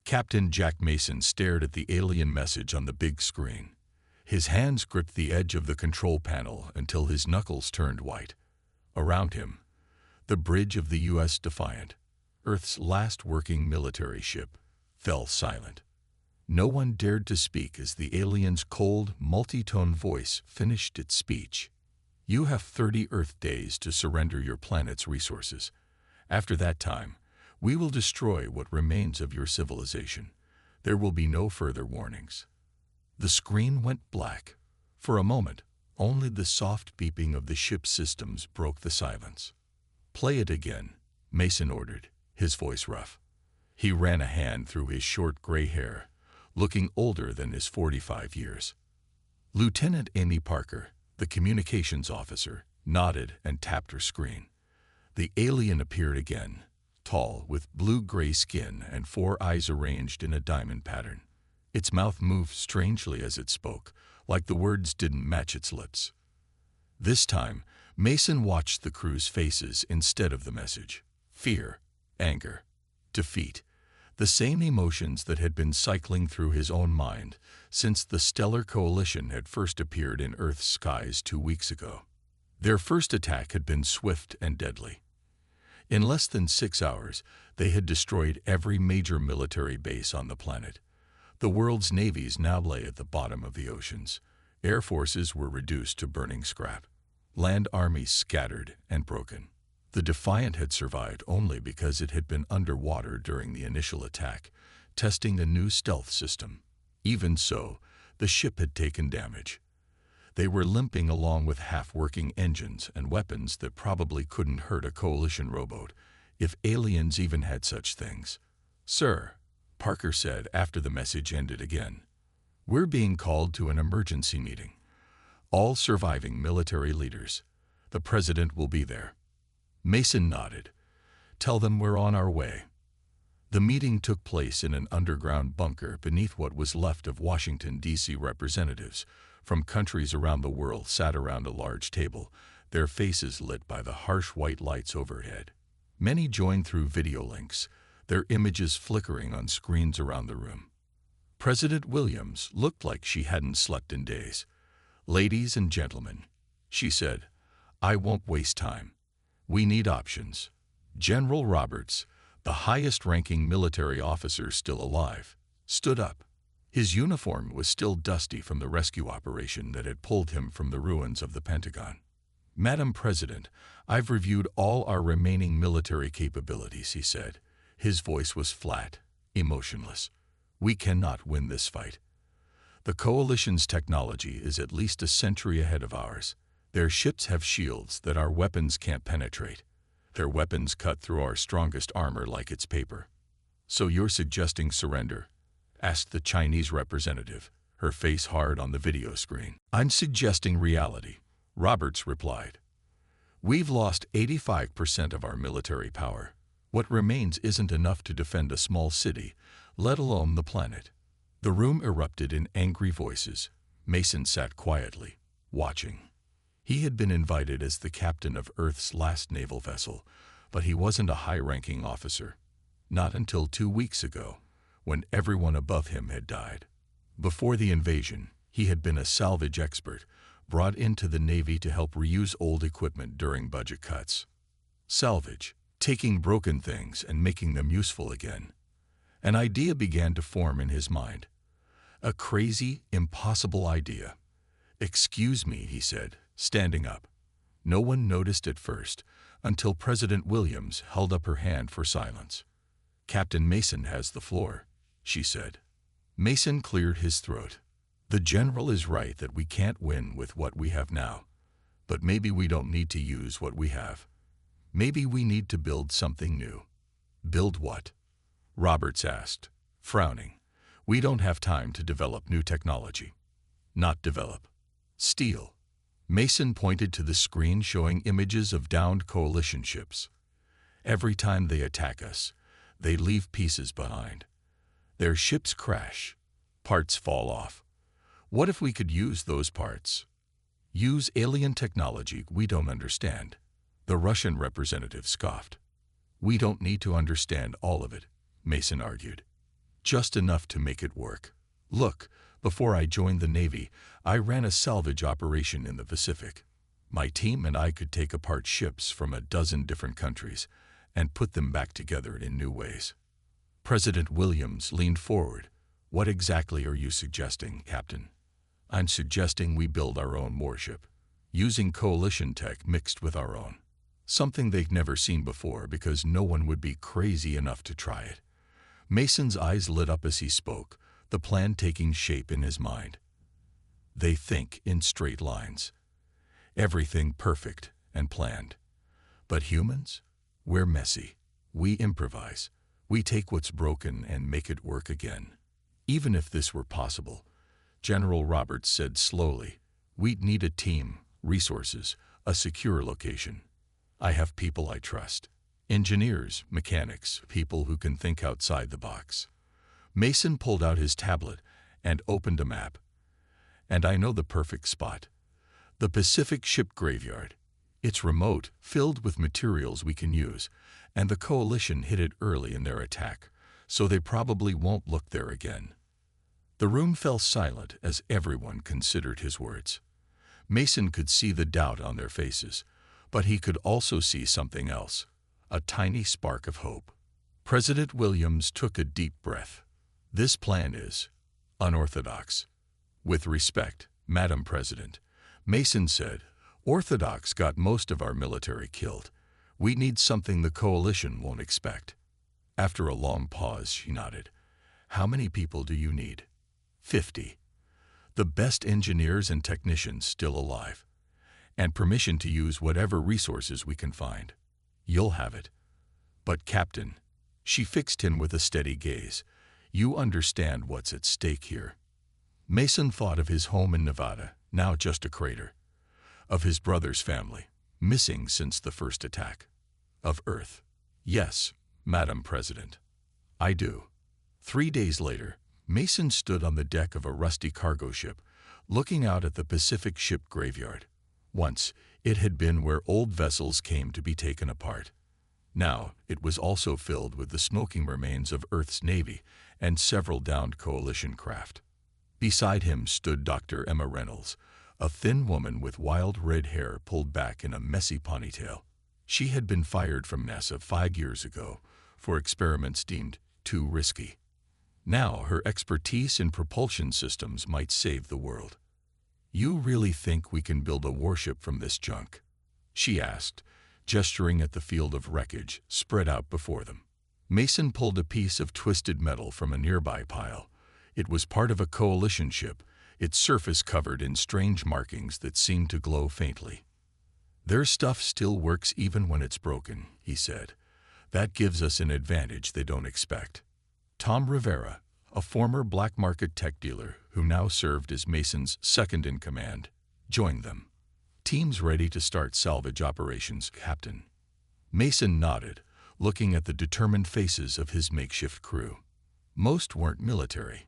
Captain Jack Mason stared at the alien message on the big screen. His hands gripped the edge of the control panel until his knuckles turned white. Around him, the bridge of the U.S. Defiant, Earth's last working military ship, fell silent. No one dared to speak as the alien's cold, multi-tone voice finished its speech. You have 30 Earth days to surrender your planet's resources. After that time, we will destroy what remains of your civilization. There will be no further warnings. The screen went black. For a moment, only the soft beeping of the ship's systems broke the silence. Play it again, Mason ordered, his voice rough. He ran a hand through his short gray hair, looking older than his 45 years. Lieutenant Amy Parker, the communications officer, nodded and tapped her screen. The alien appeared again, tall, with blue-gray skin and 4 eyes arranged in a diamond pattern. Its mouth moved strangely as it spoke, like the words didn't match its lips. This time, Mason watched the crew's faces instead of the message. Fear, anger, defeat, the same emotions that had been cycling through his own mind since the Stellar Coalition had first appeared in Earth's skies 2 weeks ago. Their first attack had been swift and deadly. In less than 6 hours, they had destroyed every major military base on the planet. The world's navies now lay at the bottom of the oceans. Air forces were reduced to burning scrap. Land armies scattered and broken. The Defiant had survived only because it had been underwater during the initial attack, testing a new stealth system. Even so, the ship had taken damage. They were limping along with half-working engines and weapons that probably couldn't hurt a Coalition rowboat, if aliens even had such things. "Sir," Parker said after the message ended again, "we're being called to an emergency meeting. All surviving military leaders. The President will be there." Mason nodded. "Tell them we're on our way." The meeting took place in an underground bunker beneath what was left of Washington, D.C. representatives from countries around the world sat around a large table, their faces lit by the harsh white lights overhead. Many joined through video links, their images flickering on screens around the room. President Williams looked like she hadn't slept in days. "Ladies and gentlemen," she said, "I won't waste time. We need options." General Roberts, the highest-ranking military officer still alive, stood up. His uniform was still dusty from the rescue operation that had pulled him from the ruins of the Pentagon. "Madam President, I've reviewed all our remaining military capabilities," he said. His voice was flat, emotionless. "We cannot win this fight. The Coalition's technology is at least a century ahead of ours. Their ships have shields that our weapons can't penetrate. Their weapons cut through our strongest armor like it's paper." "So you're suggesting surrender?" asked the Chinese representative, her face hard on the video screen. "I'm suggesting reality," Roberts replied. "We've lost 85% of our military power. What remains isn't enough to defend a small city, let alone the planet." The room erupted in angry voices. Mason sat quietly, watching. He had been invited as the captain of Earth's last naval vessel, but he wasn't a high-ranking officer. Not until 2 weeks ago, when everyone above him had died. Before the invasion, he had been a salvage expert, brought into the Navy to help reuse old equipment during budget cuts. Salvage, taking broken things and making them useful again. An idea began to form in his mind. A crazy, impossible idea. "Excuse me," he said, standing up. No one noticed at first, until President Williams held up her hand for silence. "Captain Mason has the floor," she said. Mason cleared his throat. "The general is right that we can't win with what we have now. But maybe we don't need to use what we have. Maybe we need to build something new." "Build what?" Roberts asked, frowning. "We don't have time to develop new technology." "Not develop. Steal." Mason pointed to the screen showing images of downed Coalition ships. "Every time they attack us, they leave pieces behind. Their ships crash. Parts fall off. What if we could use those parts? Use alien technology we don't understand?" The Russian representative scoffed. "We don't need to understand all of it," Mason argued. just enough to make it work. Look, before I joined the Navy, I ran a salvage operation in the Pacific. My team and I could take apart ships from a dozen different countries and put them back together in new ways. President Williams leaned forward. What exactly are you suggesting, Captain? I'm suggesting we build our own warship, using coalition tech mixed with our own. Something they've never seen before because no one would be crazy enough to try it. Mason's eyes lit up as he spoke, the plan taking shape in his mind. They think in straight lines. Everything perfect and planned. But humans? We're messy. We improvise. We take what's broken and make it work again. Even if this were possible, General Roberts said slowly, we'd need a team, resources, a secure location. I have people I trust. Engineers, mechanics, people who can think outside the box. Mason pulled out his tablet and opened a map. And I know the perfect spot. The Pacific Ship Graveyard. It's remote, filled with materials we can use, and the Coalition hit it early in their attack, so they probably won't look there again. The room fell silent as everyone considered his words. Mason could see the doubt on their faces, but he could also see something else, a tiny spark of hope. President Williams took a deep breath. This plan is unorthodox. With respect, Madam President, Mason said, Orthodox got most of our military killed. We need something the Coalition won't expect. After a long pause, she nodded. How many people do you need? 50. The best engineers and technicians still alive. And permission to use whatever resources we can find. You'll have it. But Captain, she fixed him with a steady gaze, you understand what's at stake here. Mason thought of his home in Nevada, now just a crater. Of his brother's family, missing since the first attack. Of Earth. Yes, Madam President. I do. 3 days later, Mason stood on the deck of a rusty cargo ship, looking out at the Pacific Ship Graveyard. Once, it had been where old vessels came to be taken apart. Now, it was also filled with the smoking remains of Earth's Navy and several downed Coalition craft. Beside him stood Dr. Emma Reynolds, a thin woman with wild red hair pulled back in a messy ponytail. She had been fired from NASA 5 years ago for experiments deemed too risky. Now, her expertise in propulsion systems might save the world. You really think we can build a warship from this junk? She asked, gesturing at the field of wreckage spread out before them. Mason pulled a piece of twisted metal from a nearby pile. It was part of a Coalition ship, its surface covered in strange markings that seemed to glow faintly. Their stuff still works even when it's broken, he said. That gives us an advantage they don't expect. Tom Rivera, a former black market tech dealer who now served as Mason's second-in-command, joined them. Teams ready to start salvage operations, Captain. Mason nodded, looking at the determined faces of his makeshift crew. Most weren't military.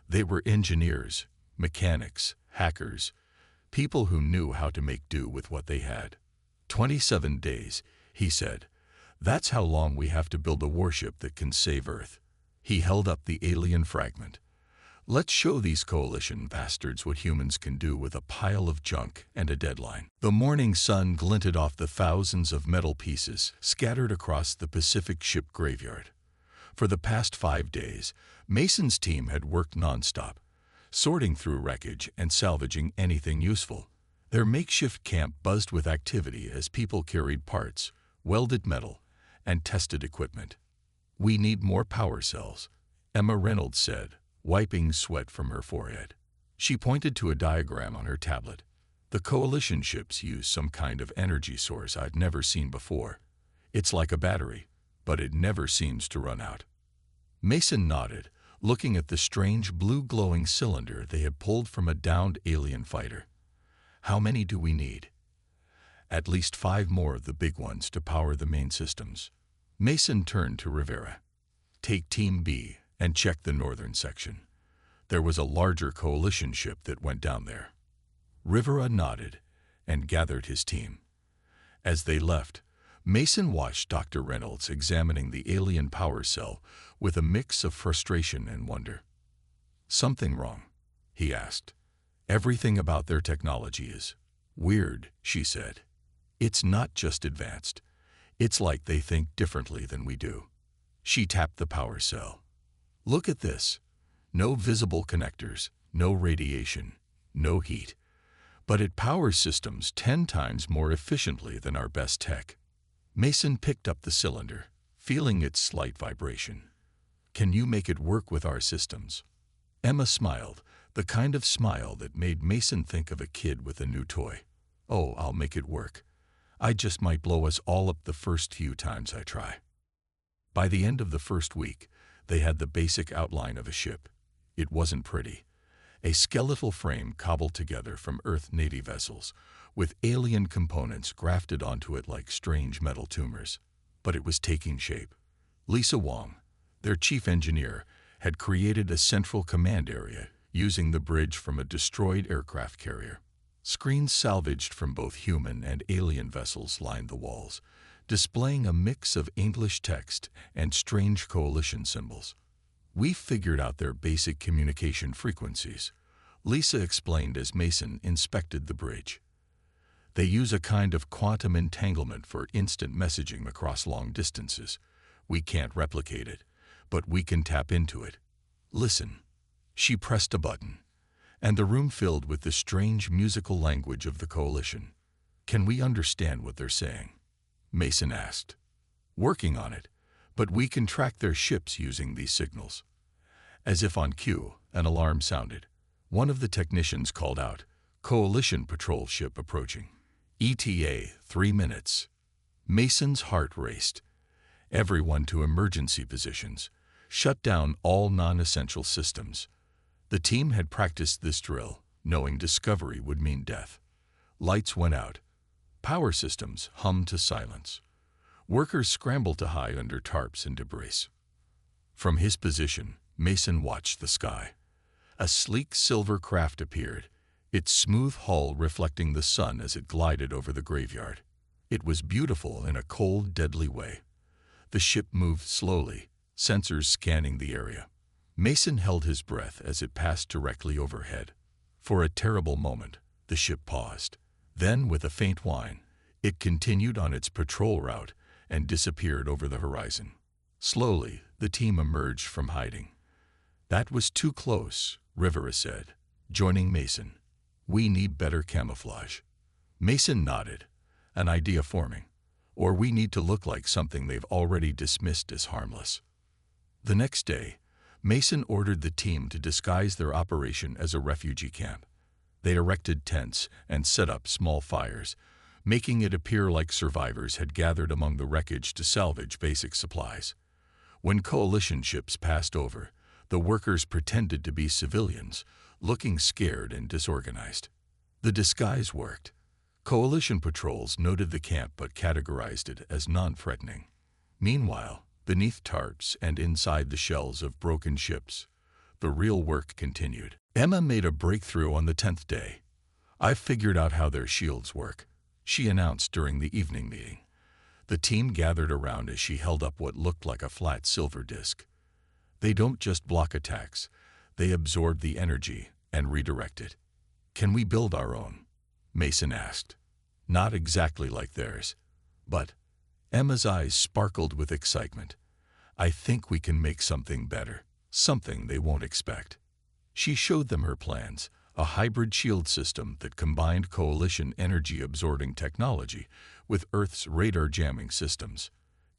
They were engineers, mechanics, hackers, people who knew how to make do with what they had. 27 days, he said. That's how long we have to build a warship that can save Earth. He held up the alien fragment. Let's show these Coalition bastards what humans can do with a pile of junk and a deadline. The morning sun glinted off the thousands of metal pieces scattered across the Pacific Ship Graveyard. For the past 5 days, Mason's team had worked nonstop, sorting through wreckage and salvaging anything useful. Their makeshift camp buzzed with activity as people carried parts, welded metal, and tested equipment. We need more power cells, Emma Reynolds said, wiping sweat from her forehead. She pointed to a diagram on her tablet. The Coalition ships use some kind of energy source I'd never seen before. It's like a battery, but it never seems to run out. Mason nodded, looking at the strange blue glowing cylinder they had pulled from a downed alien fighter. How many do we need? At least 5 more of the big ones to power the main systems. Mason turned to Rivera. Take Team B and check the northern section. There was a larger Coalition ship that went down there. Rivera nodded and gathered his team. As they left, Mason watched Dr. Reynolds examining the alien power cell with a mix of frustration and wonder. "Something wrong?" he asked. "Everything about their technology is weird," she said. "It's not just advanced. It's like they think differently than we do." She tapped the power cell. "Look at this. No visible connectors, no radiation, no heat. But it powers systems 10 times more efficiently than our best tech." Mason picked up the cylinder, feeling its slight vibration. "Can you make it work with our systems?" Emma smiled, the kind of smile that made Mason think of a kid with a new toy. "Oh, I'll make it work. I just might blow us all up the first few times I try." By the end of the first week, they had the basic outline of a ship. It wasn't pretty. A skeletal frame cobbled together from Earth Navy vessels, with alien components grafted onto it like strange metal tumors. But it was taking shape. Lisa Wong, their chief engineer, had created a central command area using the bridge from a destroyed aircraft carrier. Screens salvaged from both human and alien vessels lined the walls, displaying a mix of English text and strange coalition symbols. "We figured out their basic communication frequencies," Lisa explained as Mason inspected the bridge. "They use a kind of quantum entanglement for instant messaging across long distances. We can't replicate it, but we can tap into it. Listen." She pressed a button, and the room filled with the strange musical language of the coalition. "Can we understand what they're saying?" Mason asked. "Working on it, but we can track their ships using these signals." As if on cue, an alarm sounded. One of the technicians called out, "Coalition patrol ship approaching. ETA 3 minutes." Mason's heart raced. Everyone to emergency positions. Shut down all non-essential systems. The team had practiced this drill, knowing discovery would mean death. Lights went out. Power systems hummed to silence. Workers scrambled to hide under tarps and debris. From his position, Mason watched the sky. A sleek silver craft appeared, its smooth hull reflecting the sun as it glided over the graveyard. It was beautiful in a cold, deadly way. The ship moved slowly, sensors scanning the area. Mason held his breath as it passed directly overhead. For a terrible moment, the ship paused. Then, with a faint whine, it continued on its patrol route and disappeared over the horizon. Slowly, the team emerged from hiding. "That was too close," Rivera said, joining Mason. "We need better camouflage." Mason nodded, an idea forming. "Or we need to look like something they've already dismissed as harmless." The next day, Mason ordered the team to disguise their operation as a refugee camp. They erected tents and set up small fires, making it appear like survivors had gathered among the wreckage to salvage basic supplies. When coalition ships passed over, the workers pretended to be civilians, looking scared and disorganized. The disguise worked. Coalition patrols noted the camp but categorized it as non-threatening. Meanwhile, beneath tarps and inside the shells of broken ships, the real work continued. Emma made a breakthrough on the 10th day. "I've figured out how their shields work," she announced during the evening meeting. The team gathered around as she held up what looked like a flat silver disc. "They don't just block attacks, they absorb the energy and redirect it." "Can we build our own?" Mason asked. "Not exactly like theirs, but..." Emma's eyes sparkled with excitement. "I think we can make something better, something they won't expect." She showed them her plans, a hybrid shield system that combined coalition energy-absorbing technology with Earth's radar jamming systems.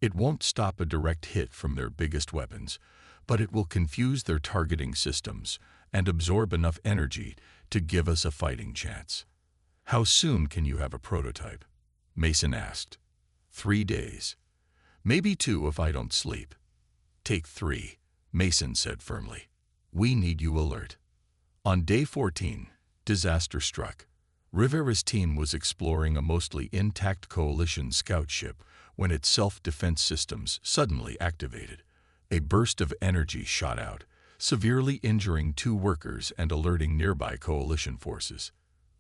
It won't stop a direct hit from their biggest weapons, but it will confuse their targeting systems and absorb enough energy to give us a fighting chance. "How soon can you have a prototype?" Mason asked. 3 days. "Maybe 2 if I don't sleep." "Take 3, Mason said firmly. "We need you alert." On day 14, disaster struck. Rivera's team was exploring a mostly intact coalition scout ship when its self-defense systems suddenly activated. A burst of energy shot out, severely injuring 2 workers and alerting nearby coalition forces.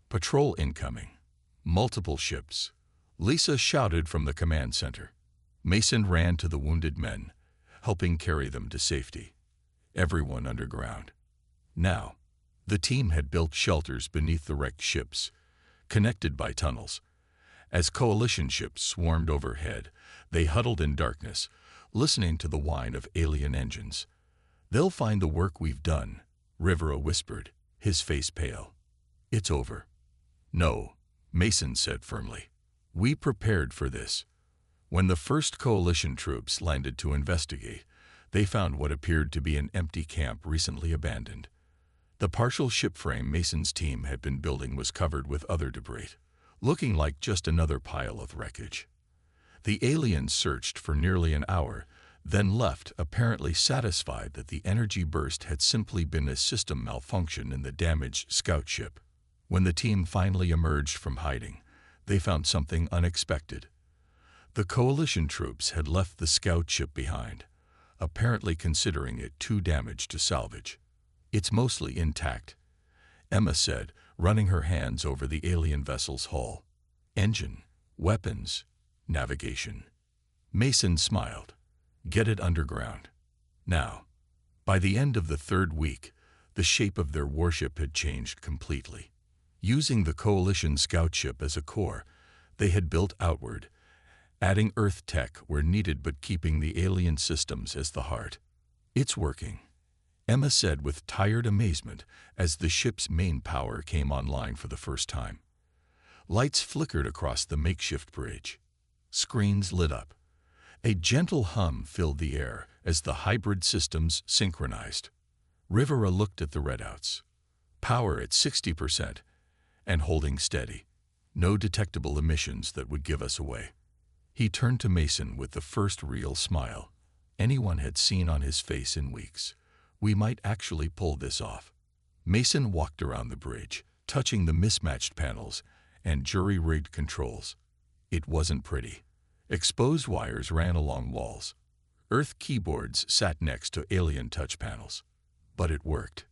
"Patrol incoming. Multiple ships. Lisa shouted from the command center. Mason ran to the wounded men, helping carry them to safety. Everyone underground. Now, the team had built shelters beneath the wrecked ships, connected by tunnels. As coalition ships swarmed overhead, they huddled in darkness, listening to the whine of alien engines. "They'll find the work we've done," Rivera whispered, his face pale. "It's over." "No," Mason said firmly. "We prepared for this." When the first coalition troops landed to investigate, they found what appeared to be an empty camp recently abandoned. The partial ship frame Mason's team had been building was covered with other debris, looking like just another pile of wreckage. The aliens searched for nearly an hour, then left, apparently satisfied that the energy burst had simply been a system malfunction in the damaged scout ship. When the team finally emerged from hiding, they found something unexpected. The coalition troops had left the scout ship behind, apparently considering it too damaged to salvage. "It's mostly intact," Emma said, running her hands over the alien vessel's hull. "Engine, weapons, navigation." Mason smiled. "Get it underground. Now." By the end of the third week, the shape of their warship had changed completely. Using the coalition scout ship as a core, they had built outward, adding Earth tech where needed but keeping the alien systems as the heart. "It's working," Emma said with tired amazement as the ship's main power came online for the first time. Lights flickered across the makeshift bridge. Screens lit up. A gentle hum filled the air as the hybrid systems synchronized. Rivera looked at the readouts. Power at 60% and holding steady. No detectable emissions that would give us away. He turned to Mason with the first real smile anyone had seen on his face in weeks. "We might actually pull this off." Mason walked around the bridge, touching the mismatched panels and jury-rigged controls. It wasn't pretty. Exposed wires ran along walls. Earth keyboards sat next to alien touch panels. But it worked.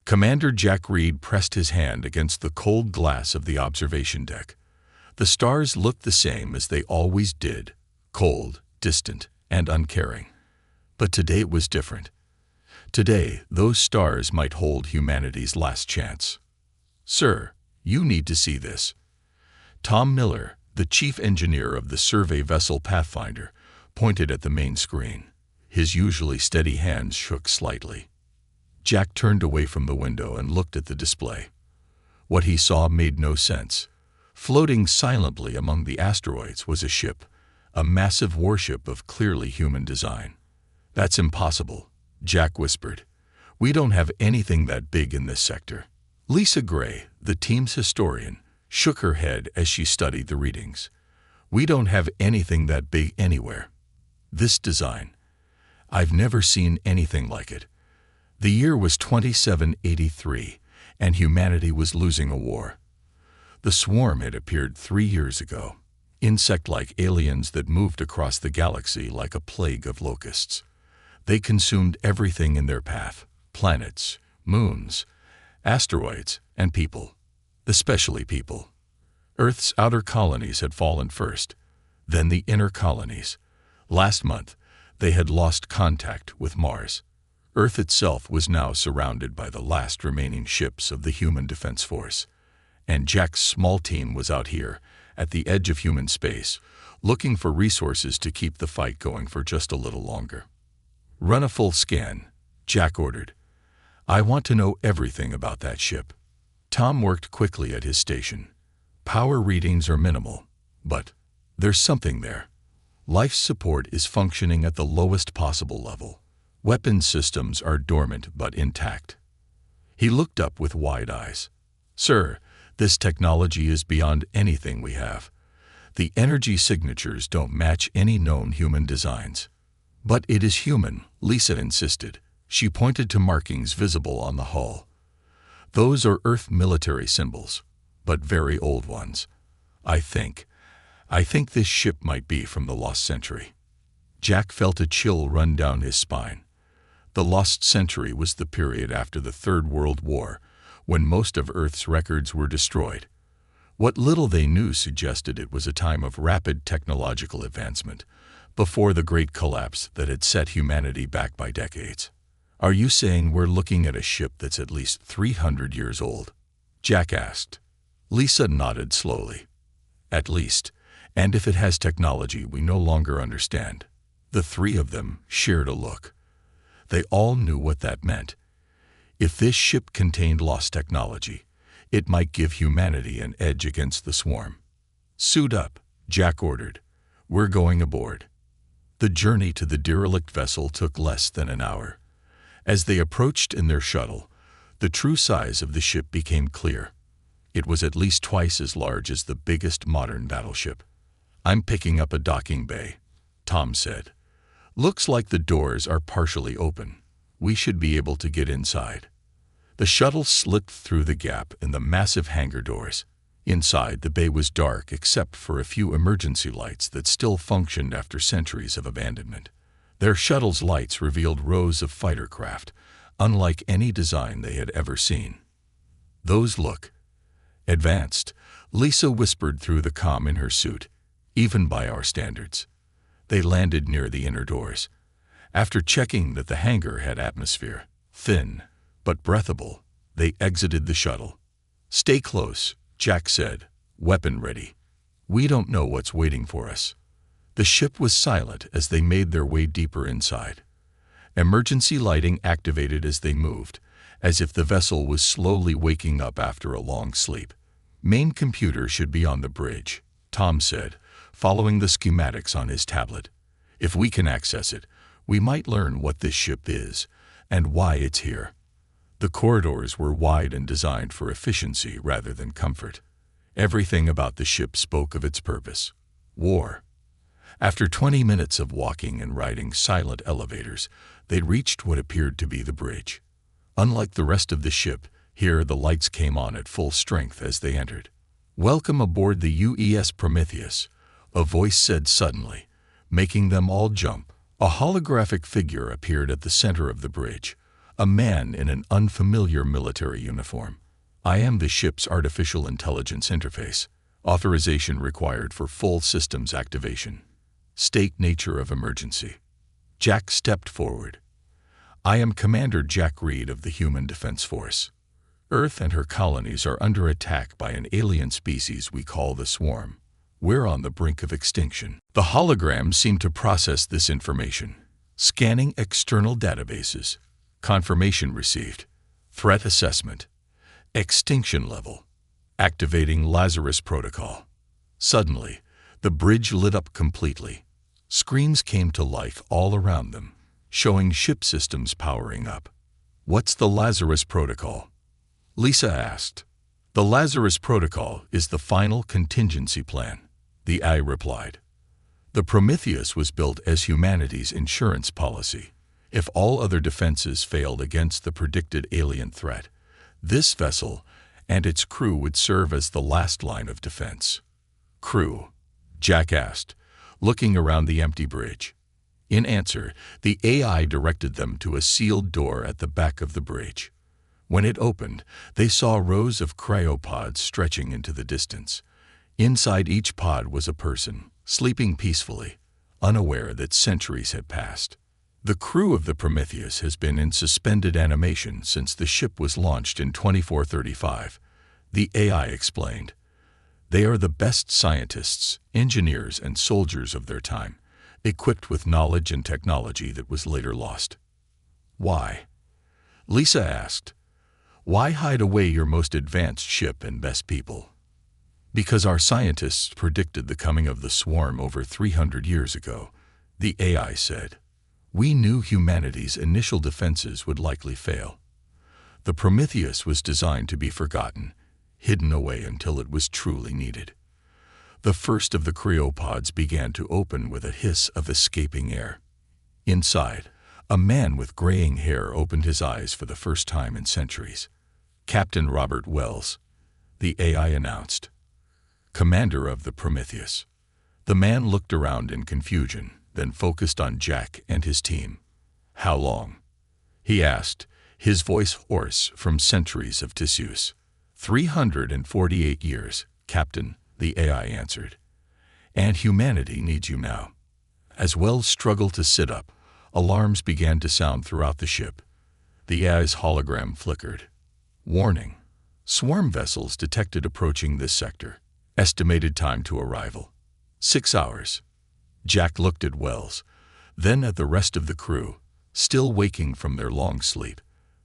Commander Jack Reed pressed his hand against the cold glass of the observation deck. The stars looked the same as they always did, cold, distant, and uncaring. But today it was different. Today, those stars might hold humanity's last chance. "Sir, you need to see this." Tom Miller, the chief engineer of the survey vessel Pathfinder, pointed at the main screen. His usually steady hands shook slightly. Jack turned away from the window and looked at the display. What he saw made no sense. Floating silently among the asteroids was a ship, a massive warship of clearly human design. "That's impossible," Jack whispered. "We don't have anything that big in this sector." Lisa Gray, the team's historian, shook her head as she studied the readings. "We don't have anything that big anywhere. This design, I've never seen anything like it." The year was 2783, and humanity was losing a war. The swarm had appeared 3 years ago, insect-like aliens that moved across the galaxy like a plague of locusts. They consumed everything in their path: planets, moons, asteroids, and people, especially people. Earth's outer colonies had fallen first, then the inner colonies. Last month, they had lost contact with Mars. Earth itself was now surrounded by the last remaining ships of the Human Defense Force, and Jack's small team was out here, at the edge of human space, looking for resources to keep the fight going for just a little longer. "Run a full scan," Jack ordered. "I want to know everything about that ship." Tom worked quickly at his station. Power readings are minimal, but there's something there. Life support is functioning at the lowest possible level. Weapon systems are dormant but intact. He looked up with wide eyes. "Sir, this technology is beyond anything we have. The energy signatures don't match any known human designs." "But it is human," Lisa insisted. She pointed to markings visible on the hull. "Those are Earth military symbols, but very old ones. I think this ship might be from the Lost Century." Jack felt a chill run down his spine. The Lost Century was the period after the Third World War, when most of Earth's records were destroyed. What little they knew suggested it was a time of rapid technological advancement, before the great collapse that had set humanity back by decades. "Are you saying we're looking at a ship that's at least 300 years old?" Jack asked. Lisa nodded slowly. "At least, and if it has technology we no longer understand." The three of them shared a look. They all knew what that meant. If this ship contained lost technology, it might give humanity an edge against the swarm. "Suit up," Jack ordered. "We're going aboard." The journey to the derelict vessel took less than an hour. As they approached in their shuttle, the true size of the ship became clear. It was at least twice as large as the biggest modern battleship. "I'm picking up a docking bay," Tom said. "Looks like the doors are partially open. We should be able to get inside." The shuttle slipped through the gap in the massive hangar doors. Inside, the bay was dark except for a few emergency lights that still functioned after centuries of abandonment. Their shuttle's lights revealed rows of fighter craft, unlike any design they had ever seen. "Those look advanced," Lisa whispered through the comm in her suit, "even by our standards." They landed near the inner doors. After checking that the hangar had atmosphere, thin but breathable, they exited the shuttle. "Stay close," Jack said, weapon ready. "We don't know what's waiting for us." The ship was silent as they made their way deeper inside. Emergency lighting activated as they moved, as if the vessel was slowly waking up after a long sleep. "Main computer should be on the bridge," Tom said, following the schematics on his tablet. "If we can access it, we might learn what this ship is and why it's here." The corridors were wide and designed for efficiency rather than comfort. Everything about the ship spoke of its purpose: war. After 20 minutes of walking and riding silent elevators, they reached what appeared to be the bridge. Unlike the rest of the ship, here the lights came on at full strength as they entered. "Welcome aboard the UES Prometheus," a voice said suddenly, making them all jump. A holographic figure appeared at the center of the bridge, a man in an unfamiliar military uniform. "I am the ship's artificial intelligence interface. Authorization required for full systems activation. State nature of emergency." Jack stepped forward. "I am Commander Jack Reed of the Human Defense Force. Earth and her colonies are under attack by an alien species we call the Swarm. We're on the brink of extinction." The hologram seemed to process this information. Scanning external databases. Confirmation received. Threat assessment. Extinction level. Activating Lazarus Protocol. Suddenly, the bridge lit up completely. Screens came to life all around them, showing ship systems powering up. "What's the Lazarus Protocol?" Lisa asked. "The Lazarus Protocol is the final contingency plan," the AI replied. "The Prometheus was built as humanity's insurance policy. If all other defenses failed against the predicted alien threat, this vessel and its crew would serve as the last line of defense." "Crew?" Jack asked, looking around the empty bridge. In answer, the AI directed them to a sealed door at the back of the bridge. When it opened, they saw rows of cryopods stretching into the distance. Inside each pod was a person, sleeping peacefully, unaware that centuries had passed. "The crew of the Prometheus has been in suspended animation since the ship was launched in 2435, the AI explained. "They are the best scientists, engineers, and soldiers of their time, equipped with knowledge and technology that was later lost." "Why?" Lisa asked. "Why hide away your most advanced ship and best people?" "Because our scientists predicted the coming of the swarm over 300 years ago," the AI said. "We knew humanity's initial defenses would likely fail. The Prometheus was designed to be forgotten, hidden away until it was truly needed." The first of the cryopods began to open with a hiss of escaping air. Inside, a man with graying hair opened his eyes for the first time in centuries. "Captain Robert Wells," the AI announced. "Commander of the Prometheus." The man looked around in confusion, then focused on Jack and his team. "How long?" he asked, his voice hoarse from centuries of disuse. 348 years, "Captain," the AI answered. "And humanity needs you now." As Wells struggled to sit up, alarms began to sound throughout the ship. The AI's hologram flickered. "Warning. Swarm vessels detected approaching this sector. Estimated time to arrival: 6 hours." Jack looked at Wells, then at the rest of the crew, still waking from their long sleep.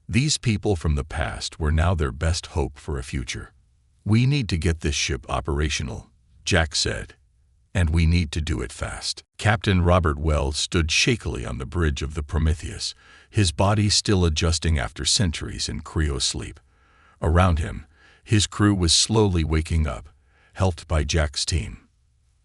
These people from the past were now their best hope for a future. "We need to get this ship operational," Jack said. "And we need to do it fast." Captain Robert Wells stood shakily on the bridge of the Prometheus, his body still adjusting after centuries in cryo-sleep. Around him, his crew was slowly waking up, helped by Jack's team.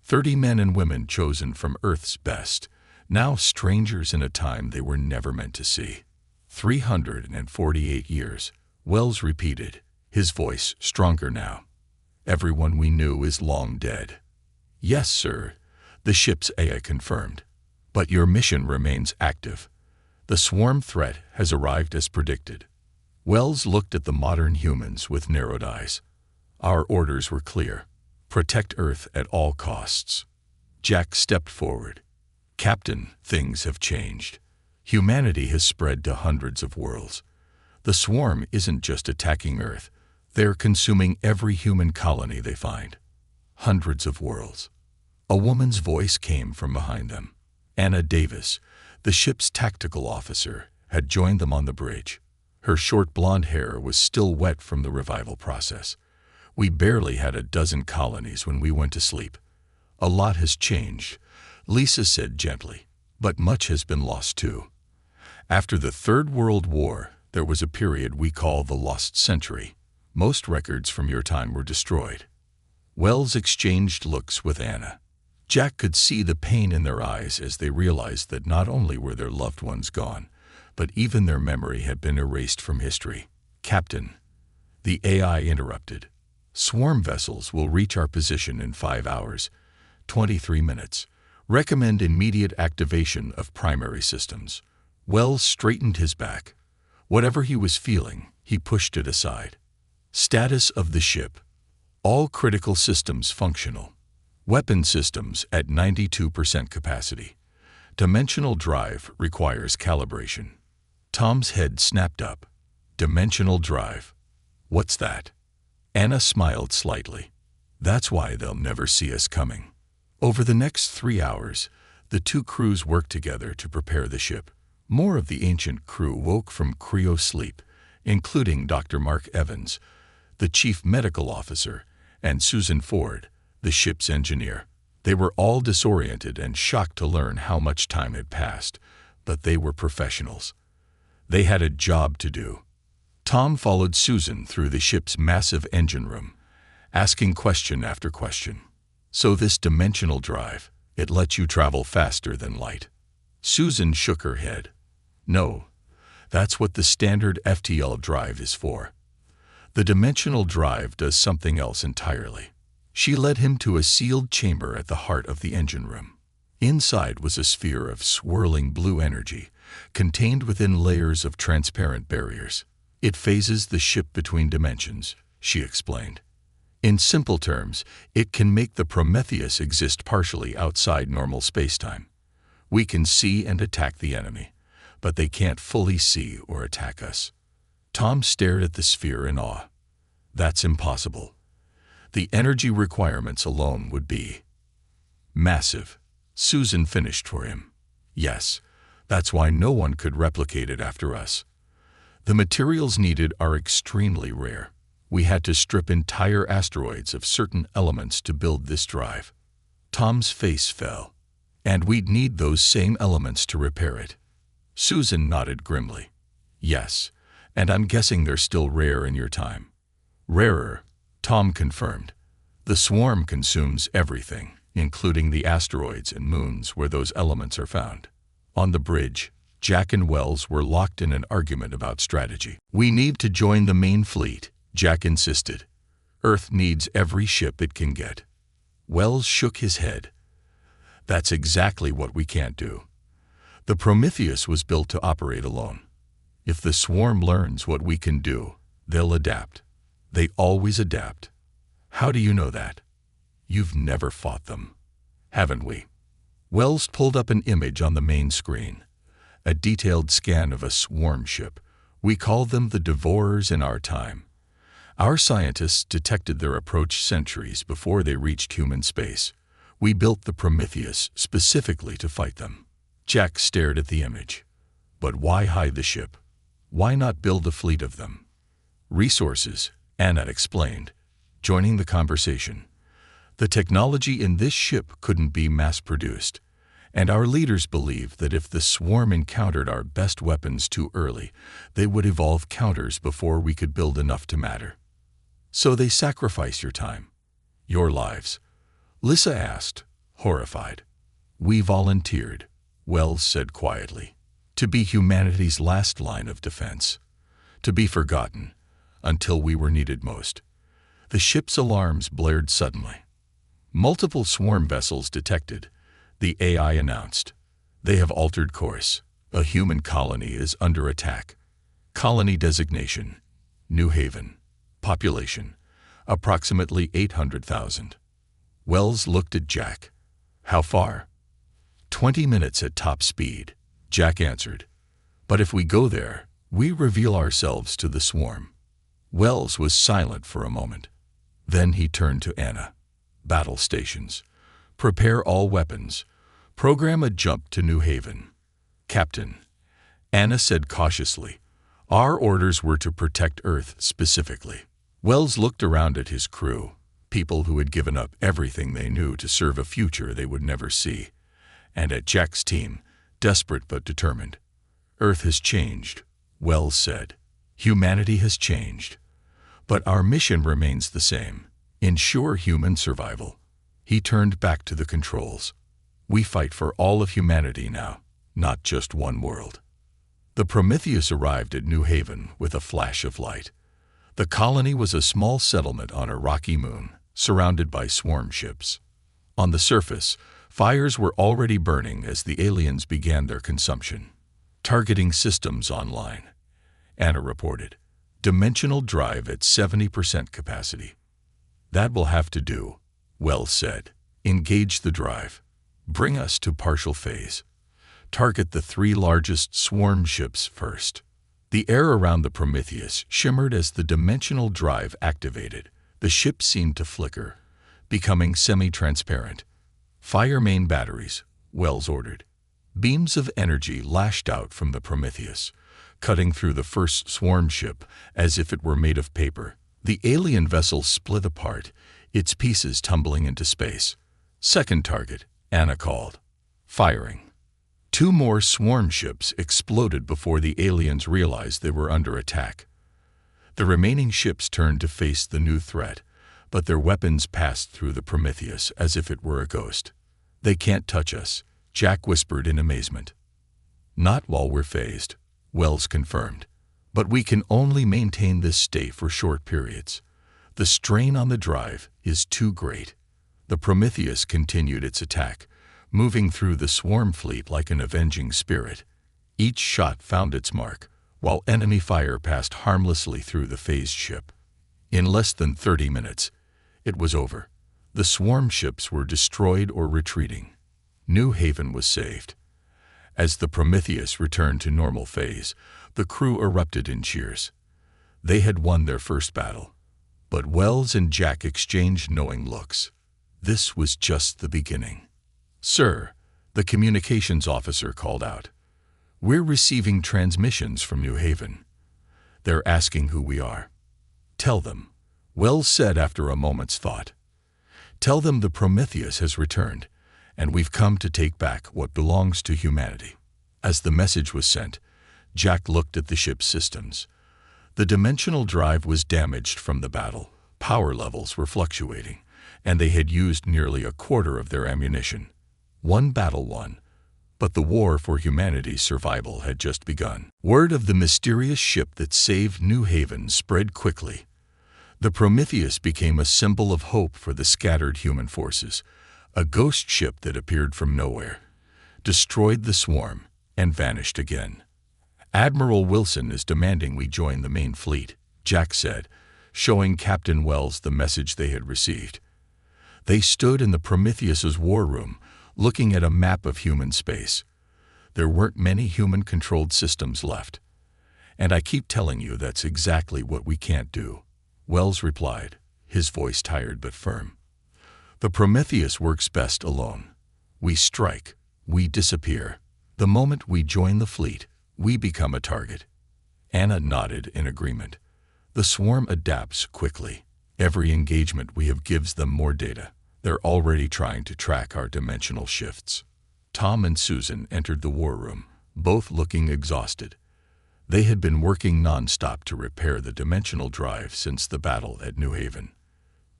30 men and women chosen from Earth's best, now strangers in a time they were never meant to see. 348 years, Wells repeated, his voice stronger now. "Everyone we knew is long dead." "Yes, sir," the ship's AI confirmed. "But your mission remains active. The swarm threat has arrived as predicted." Wells looked at the modern humans with narrowed eyes. "Our orders were clear. Protect Earth at all costs." Jack stepped forward. "Captain, things have changed. Humanity has spread to hundreds of worlds. The swarm isn't just attacking Earth. They're consuming every human colony they find. Hundreds of worlds." A woman's voice came from behind them. Anna Davis, the ship's tactical officer, had joined them on the bridge. Her short blonde hair was still wet from the revival process. "We barely had a dozen colonies when we went to sleep. A lot has changed," Lisa said gently, "but much has been lost too. After the Third World War, there was a period we call the Lost Century. Most records from your time were destroyed." Wells exchanged looks with Anna. Jack could see the pain in their eyes as they realized that not only were their loved ones gone, but even their memory had been erased from history. "Captain," the AI interrupted, "swarm vessels will reach our position in 5 hours, 23 minutes. Recommend immediate activation of primary systems." Wells straightened his back. Whatever he was feeling, he pushed it aside. Status of the ship: all critical systems functional. Weapon systems at 92% capacity. Dimensional drive requires calibration. Tom's head snapped up. "Dimensional drive? What's that?" Anna smiled slightly. "That's why they'll never see us coming." Over the next 3 hours, the two crews worked together to prepare the ship. More of the ancient crew woke from cryo-sleep, including Dr. Mark Evans, the chief medical officer, and Susan Ford, the ship's engineer. They were all disoriented and shocked to learn how much time had passed, but they were professionals. They had a job to do. Tom followed Susan through the ship's massive engine room, asking question after question. "So this dimensional drive, it lets you travel faster than light?" Susan shook her head. "No, that's what the standard FTL drive is for. The dimensional drive does something else entirely." She led him to a sealed chamber at the heart of the engine room. Inside was a sphere of swirling blue energy, contained within layers of transparent barriers. "It phases the ship between dimensions," she explained. "In simple terms, it can make the Prometheus exist partially outside normal spacetime. We can see and attack the enemy, but they can't fully see or attack us." Tom stared at the sphere in awe. "That's impossible. The energy requirements alone would be massive." Susan finished for him. "Yes, that's why no one could replicate it after us. The materials needed are extremely rare. We had to strip entire asteroids of certain elements to build this drive." Tom's face fell. "And we'd need those same elements to repair it." Susan nodded grimly. "Yes, and I'm guessing they're still rare in your time." "Rarer," Tom confirmed. "The swarm consumes everything, including the asteroids and moons where those elements are found." On the bridge, Jack and Wells were locked in an argument about strategy. "We need to join the main fleet," Jack insisted. "Earth needs every ship it can get." Wells shook his head. "That's exactly what we can't do. The Prometheus was built to operate alone. If the swarm learns what we can do, they'll adapt. They always adapt." How do you know that? You've never fought them, haven't we? Wells pulled up an image on the main screen, a detailed scan of a swarm ship. We call them the Devourers in our time. Our scientists detected their approach centuries before they reached human space. We built the Prometheus specifically to fight them. Jack stared at the image. But why hide the ship? Why not build a fleet of them? Resources, Anna explained, joining the conversation. The technology in this ship couldn't be mass-produced, and our leaders believe that if the swarm encountered our best weapons too early, they would evolve counters before we could build enough to matter. So they sacrifice your time, your lives. Lissa asked, horrified. We volunteered, Wells said quietly, to be humanity's last line of defense, to be forgotten until we were needed most. The ship's alarms blared suddenly. Multiple swarm vessels detected, the AI announced. They have altered course. A human colony is under attack. Colony designation, New Haven. Population, approximately 800,000. Wells looked at Jack. How far? 20 minutes at top speed, Jack answered. But if we go there, we reveal ourselves to the swarm. Wells was silent for a moment. Then he turned to Anna. Battle stations. Prepare all weapons. Program a jump to New Haven. Captain, Anna said cautiously, our orders were to protect Earth specifically. Wells looked around at his crew, people who had given up everything they knew to serve a future they would never see, and at Jack's team, desperate but determined. Earth has changed, Wells said. Humanity has changed. But our mission remains the same. Ensure human survival. He turned back to the controls. We fight for all of humanity now, not just one world. The Prometheus arrived at New Haven with a flash of light. The colony was a small settlement on a rocky moon, surrounded by swarm ships. On the surface, fires were already burning as the aliens began their consumption. Targeting systems online, Anna reported. Dimensional drive at 70% capacity. That will have to do, Wells said. Engage the drive. Bring us to partial phase. Target the 3 largest swarm ships first. The air around the Prometheus shimmered as the dimensional drive activated. The ship seemed to flicker, becoming semi-transparent. Fire main batteries, Wells ordered. Beams of energy lashed out from the Prometheus, cutting through the first swarm ship as if it were made of paper. The alien vessel split apart, its pieces tumbling into space. Second target, Anna called. Firing. 2 more swarm ships exploded before the aliens realized they were under attack. The remaining ships turned to face the new threat, but their weapons passed through the Prometheus as if it were a ghost. They can't touch us, Jack whispered in amazement. Not while we're phased, Wells confirmed. But we can only maintain this state for short periods. The strain on the drive is too great. The Prometheus continued its attack, moving through the swarm fleet like an avenging spirit. Each shot found its mark, while enemy fire passed harmlessly through the phased ship. In less than 30 minutes, it was over. The swarm ships were destroyed or retreating. New Haven was saved. As the Prometheus returned to normal phase, the crew erupted in cheers. They had won their first battle. But Wells and Jack exchanged knowing looks. This was just the beginning. Sir, the communications officer called out. We're receiving transmissions from New Haven. They're asking who we are. Tell them, Wells said after a moment's thought. Tell them the Prometheus has returned, and we've come to take back what belongs to humanity. As the message was sent, Jack looked at the ship's systems. The dimensional drive was damaged from the battle. Power levels were fluctuating, and they had used nearly a quarter of their ammunition. One battle won, but the war for humanity's survival had just begun. Word of the mysterious ship that saved New Haven spread quickly. The Prometheus became a symbol of hope for the scattered human forces, a ghost ship that appeared from nowhere, destroyed the swarm, and vanished again. Admiral Wilson is demanding we join the main fleet, Jack said, showing Captain Wells the message they had received. They stood in the Prometheus's war room, looking at a map of human space. There weren't many human-controlled systems left. "And I keep telling you that's exactly what we can't do," Wells replied, his voice tired but firm. "The Prometheus works best alone. We strike, we disappear. The moment we join the fleet, we become a target." Anna nodded in agreement. "The swarm adapts quickly. Every engagement we have gives them more data. They're already trying to track our dimensional shifts." Tom and Susan entered the war room, both looking exhausted. They had been working non-stop to repair the dimensional drive since the battle at New Haven.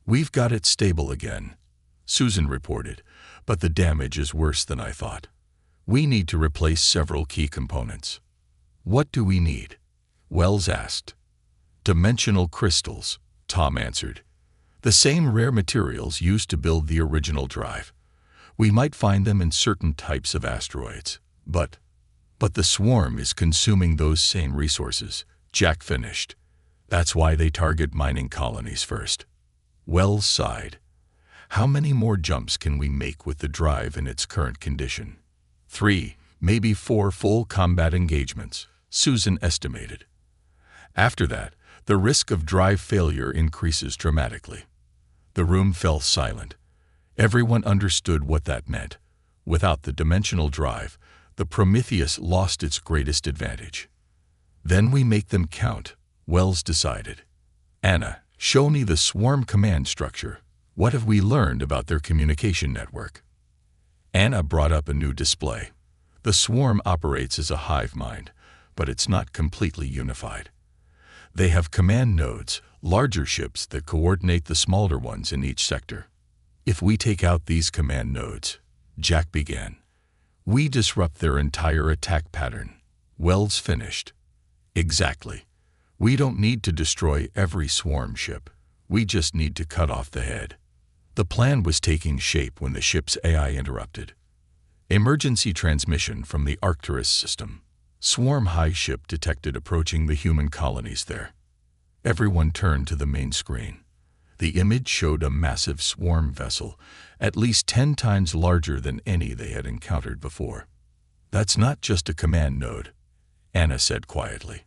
"We've got it stable again," Susan reported, "but the damage is worse than I thought. We need to replace several key components." "What do we need?" Wells asked. "Dimensional crystals," Tom answered. "The same rare materials used to build the original drive. We might find them in certain types of asteroids, but the swarm is consuming those same resources," Jack finished. "That's why they target mining colonies first." Wells sighed. "How many more jumps can we make with the drive in its current condition?" 3, maybe 4 full combat engagements, Susan estimated. After that, the risk of drive failure increases dramatically. The room fell silent. Everyone understood what that meant. Without the dimensional drive, the Prometheus lost its greatest advantage. "Then we make them count," Wells decided. "Anna, show me the swarm command structure. What have we learned about their communication network?" Anna brought up a new display. The swarm operates as a hive mind, but it's not completely unified. They have command nodes, larger ships that coordinate the smaller ones in each sector. "If we take out these command nodes," Jack began, "we disrupt their entire attack pattern." Wells finished. "Exactly. We don't need to destroy every swarm ship. We just need to cut off the head." The plan was taking shape when the ship's AI interrupted. Emergency transmission from the Arcturus system. Swarm high ship detected approaching the human colonies there. Everyone turned to the main screen. The image showed a massive swarm vessel, at least 10 times larger than any they had encountered before. "That's not just a command node," Anna said quietly.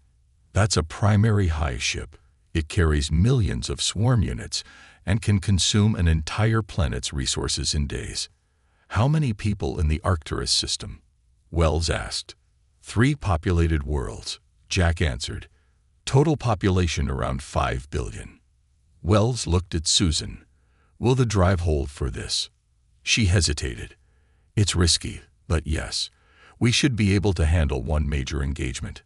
"That's a primary high ship. It carries millions of swarm units and can consume an entire planet's resources in days." "How many people in the Arcturus system?" Wells asked. 3 populated worlds," Jack answered. "Total population around 5 billion. Wells looked at Susan. "Will the drive hold for this?" She hesitated. "It's risky, but yes, we should be able to handle one major engagement."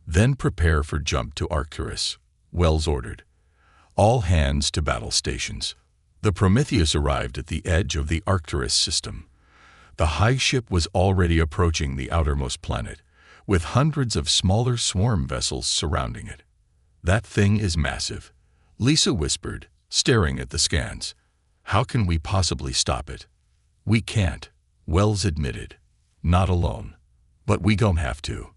"Then prepare for jump to Arcturus," Wells ordered. "All hands to battle stations." The Prometheus arrived at the edge of the Arcturus system. The high ship was already approaching the outermost planet, with hundreds of smaller swarm vessels surrounding it. "That thing is massive," Lisa whispered, staring at the scans. "How can we possibly stop it?" "We can't," Wells admitted. "Not alone. But we don't have to."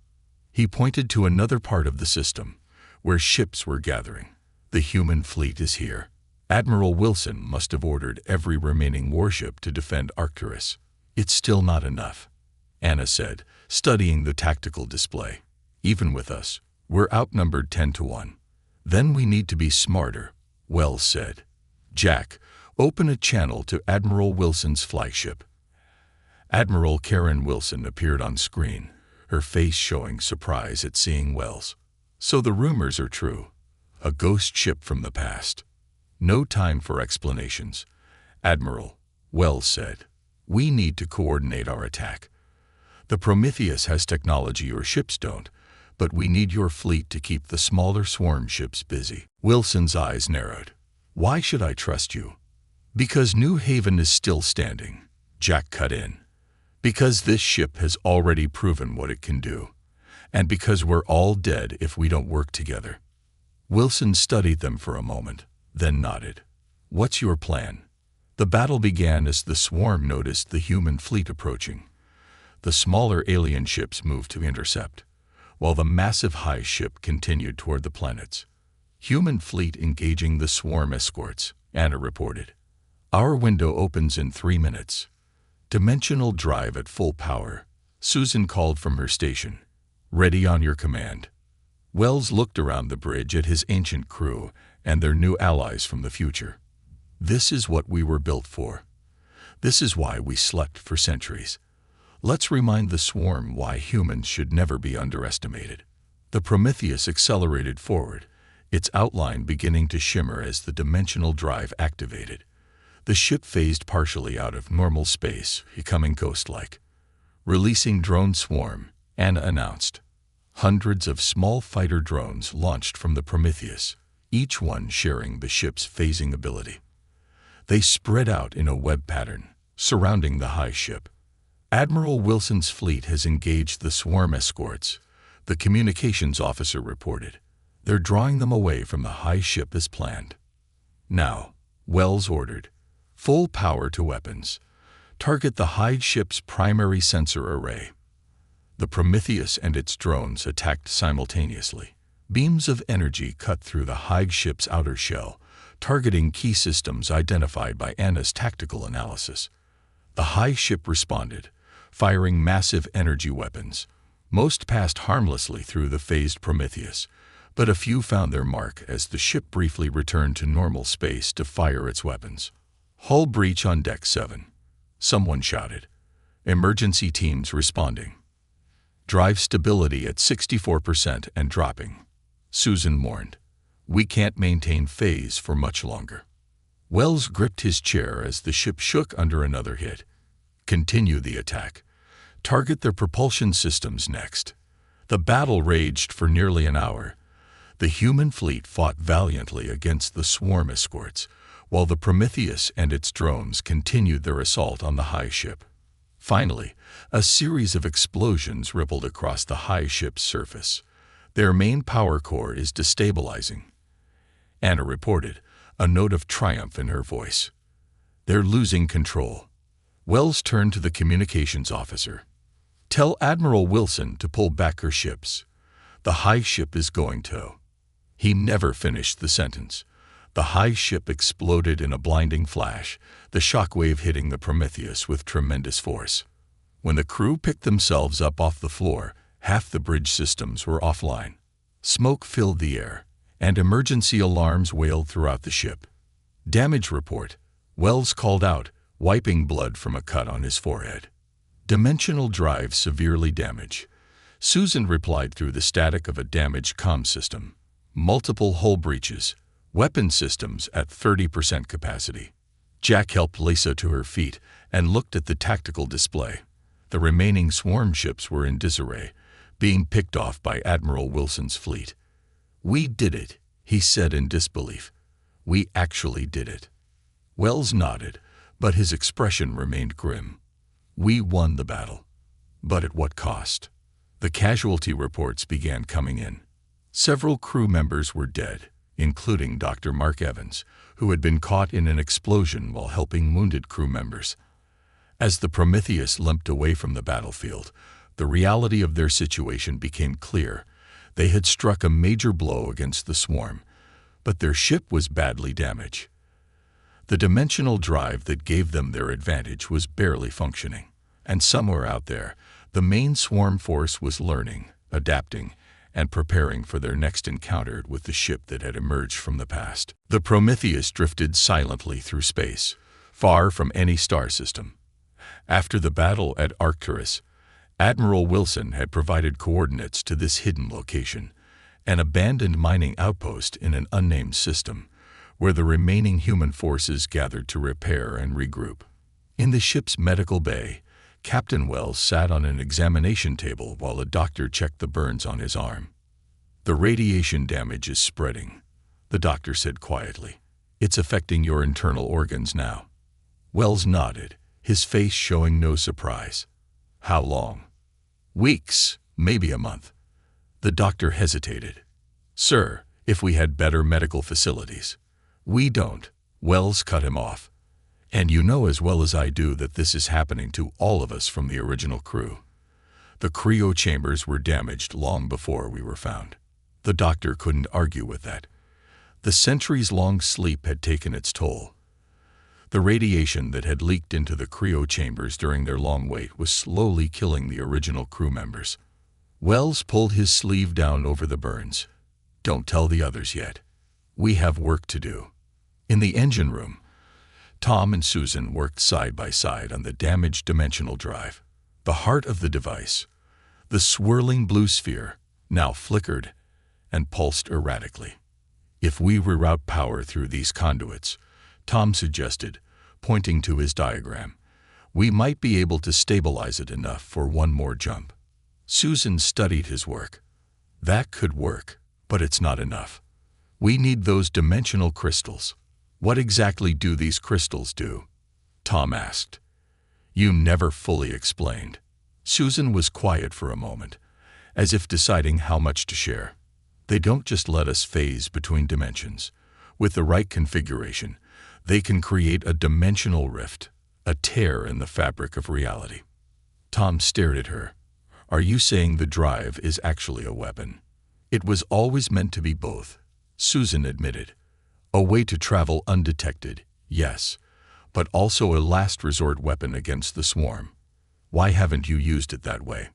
He pointed to another part of the system, where ships were gathering. "The human fleet is here. Admiral Wilson must have ordered every remaining warship to defend Arcturus." "It's still not enough," Anna said, studying the tactical display. "Even with us, we're outnumbered 10 to 1. "Then we need to be smarter," Wells said. "Jack, open a channel to Admiral Wilson's flagship." Admiral Karen Wilson appeared on screen, her face showing surprise at seeing Wells. "So the rumors are true. A ghost ship from the past." "No time for explanations, Admiral," Wells said. "We need to coordinate our attack. The Prometheus has technology your ships don't, but we need your fleet to keep the smaller swarm ships busy." Wilson's eyes narrowed. "Why should I trust you?" "Because New Haven is still standing," Jack cut in. "Because this ship has already proven what it can do. And because we're all dead if we don't work together." Wilson studied them for a moment, then nodded. "What's your plan?" The battle began as the swarm noticed the human fleet approaching. The smaller alien ships moved to intercept, while the massive high ship continued toward the planets. Human fleet engaging the swarm escorts, Anna reported. Our window opens in 3 minutes. Dimensional drive at full power, Susan called from her station. Ready on your command. Wells looked around the bridge at his ancient crew and their new allies from the future. This is what we were built for. This is why we slept for centuries. Let's remind the swarm why humans should never be underestimated. The Prometheus accelerated forward, its outline beginning to shimmer as the dimensional drive activated. The ship phased partially out of normal space, becoming ghost-like. Releasing drone swarm, Anna announced. Hundreds of small fighter drones launched from the Prometheus, each one sharing the ship's phasing ability. They spread out in a web pattern, surrounding the high ship. Admiral Wilson's fleet has engaged the swarm escorts, the communications officer reported. They're drawing them away from the high ship as planned. Now, Wells ordered, full power to weapons. Target the high ship's primary sensor array. The Prometheus and its drones attacked simultaneously. Beams of energy cut through the high ship's outer shell, targeting key systems identified by Anna's tactical analysis. The high ship responded, firing massive energy weapons. Most passed harmlessly through the phased Prometheus, but a few found their mark as the ship briefly returned to normal space to fire its weapons. Hull breach on Deck 7. Someone shouted. Emergency teams responding. Drive stability at 64% and dropping. Susan warned. We can't maintain phase for much longer. Wells gripped his chair as the ship shook under another hit. Continue the attack. Target their propulsion systems next. The battle raged for nearly an hour. The human fleet fought valiantly against the swarm escorts, while the Prometheus and its drones continued their assault on the high ship. Finally, a series of explosions rippled across the high ship's surface. Their main power core is destabilizing. Anna reported, a note of triumph in her voice. They're losing control. Wells turned to the communications officer. Tell Admiral Wilson to pull back her ships. The high ship is going to. He never finished the sentence. The high ship exploded in a blinding flash, the shockwave hitting the Prometheus with tremendous force. When the crew picked themselves up off the floor, half the bridge systems were offline. Smoke filled the air, and emergency alarms wailed throughout the ship. Damage report, Wells called out, wiping blood from a cut on his forehead. Dimensional drive severely damaged. Susan replied through the static of a damaged comm system. Multiple hull breaches. Weapon systems at 30% capacity. Jack helped Lisa to her feet and looked at the tactical display. The remaining swarm ships were in disarray, being picked off by Admiral Wilson's fleet. We did it, he said in disbelief. We actually did it. Wells nodded, but his expression remained grim. We won the battle. But at what cost? The casualty reports began coming in. Several crew members were dead, including Dr. Mark Evans, who had been caught in an explosion while helping wounded crew members. As the Prometheus limped away from the battlefield, the reality of their situation became clear. They had struck a major blow against the swarm, but their ship was badly damaged. The dimensional drive that gave them their advantage was barely functioning, and somewhere out there, the main swarm force was learning, adapting, and preparing for their next encounter with the ship that had emerged from the past. The Prometheus drifted silently through space, far from any star system. After the battle at Arcturus, Admiral Wilson had provided coordinates to this hidden location, an abandoned mining outpost in an unnamed system, where the remaining human forces gathered to repair and regroup. In the ship's medical bay, Captain Wells sat on an examination table while a doctor checked the burns on his arm. The radiation damage is spreading, the doctor said quietly. It's affecting your internal organs now. Wells nodded, his face showing no surprise. How long? Weeks, maybe a month. The doctor hesitated. Sir, if we had better medical facilities. We don't. Wells cut him off. And you know as well as I do that this is happening to all of us from the original crew. The cryo chambers were damaged long before we were found. The doctor couldn't argue with that. The centuries-long sleep had taken its toll. The radiation that had leaked into the cryo chambers during their long wait was slowly killing the original crew members. Wells pulled his sleeve down over the burns. "Don't tell the others yet. We have work to do." In the engine room, Tom and Susan worked side by side on the damaged dimensional drive. The heart of the device, the swirling blue sphere, now flickered and pulsed erratically. "If we reroute power through these conduits," Tom suggested, pointing to his diagram, "we might be able to stabilize it enough for one more jump." Susan studied his work. "That could work, but it's not enough. We need those dimensional crystals." "What exactly do these crystals do?" Tom asked. "You never fully explained." Susan was quiet for a moment, as if deciding how much to share. "They don't just let us phase between dimensions. With the right configuration, they can create a dimensional rift, a tear in the fabric of reality." Tom stared at her. "Are you saying the drive is actually a weapon?" "It was always meant to be both," Susan admitted. "A way to travel undetected, yes, but also a last resort weapon against the swarm." "Why haven't you used it that way?"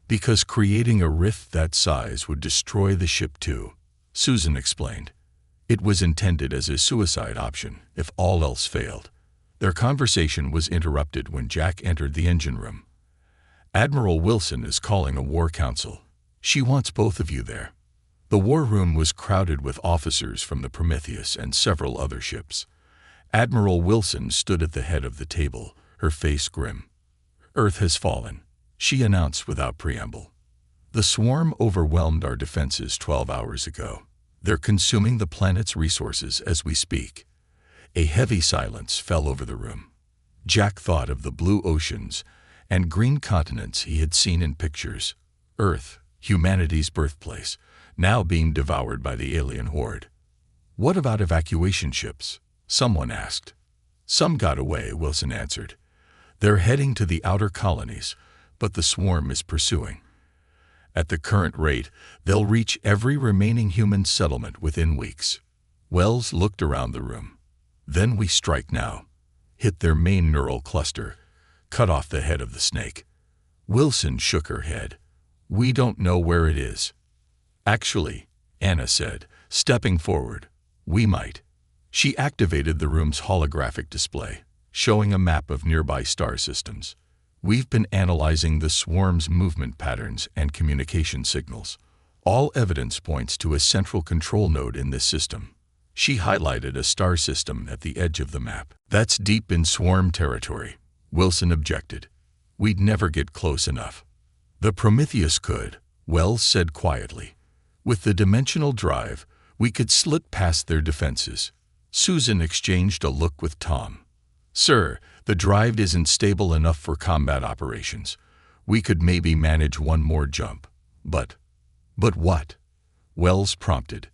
"Because creating a rift that size would destroy the ship too," Susan explained. "It was intended as a suicide option if all else failed." Their conversation was interrupted when Jack entered the engine room. "Admiral Wilson is calling a war council. She wants both of you there." The war room was crowded with officers from the Prometheus and several other ships. Admiral Wilson stood at the head of the table, her face grim. "Earth has fallen," she announced without preamble. "The swarm overwhelmed our defenses 12 hours ago. They're consuming the planet's resources as we speak." A heavy silence fell over the room. Jack thought of the blue oceans and green continents he had seen in pictures. Earth, humanity's birthplace, now being devoured by the alien horde. "What about evacuation ships?" someone asked. "Some got away," Wilson answered. "They're heading to the outer colonies, but the swarm is pursuing. At the current rate, they'll reach every remaining human settlement within weeks." Wells looked around the room. "Then we strike now. Hit their main neural cluster. Cut off the head of the snake." Wilson shook her head. "We don't know where it is." "Actually," Anna said, stepping forward, "we might." She activated the room's holographic display, showing a map of nearby star systems. "We've been analyzing the swarm's movement patterns and communication signals. All evidence points to a central control node in this system." She highlighted a star system at the edge of the map. "That's deep in swarm territory," Wilson objected. "We'd never get close enough." "The Prometheus could," Wells said quietly. "With the dimensional drive, we could slip past their defenses." Susan exchanged a look with Tom. "Sir, the drive isn't stable enough for combat operations. We could maybe manage one more jump." But what?" Wells prompted.